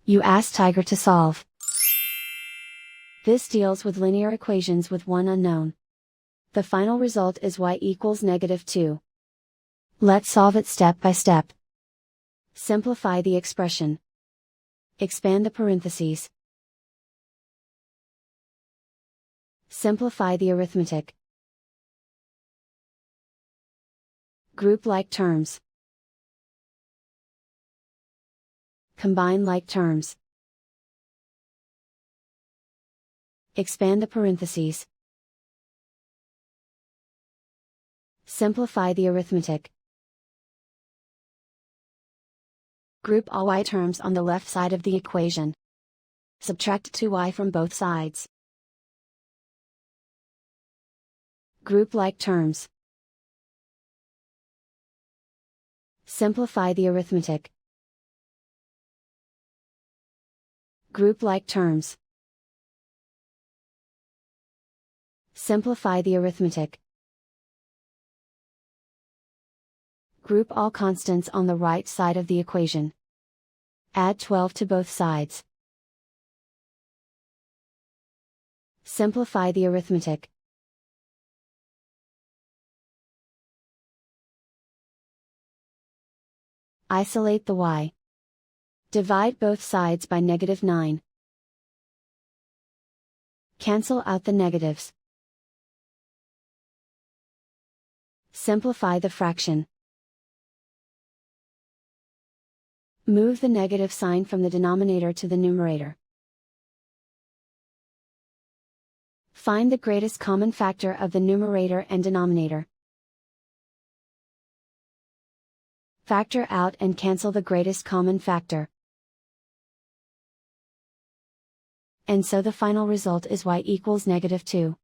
You ask Tiger to solve. This deals with linear equations with one unknown. The final result is y equals -2. Let's solve it step by step. Simplify the expression. Expand the parentheses. Simplify the arithmetic. Group like terms. Combine like terms. Expand the parentheses. Simplify the arithmetic. Group all y terms on the left side of the equation. Subtract 2y from both sides. Group like terms. Simplify the arithmetic. Group like terms. Simplify the arithmetic. Group all constants on the right side of the equation. Add 12 to both sides. Simplify the arithmetic. Isolate the y. Divide both sides by -9. Cancel out the negatives. Simplify the fraction. Move the negative sign from the denominator to the numerator. Find the greatest common factor of the numerator and denominator. Factor out and cancel the greatest common factor. And so the final result is y equals -2.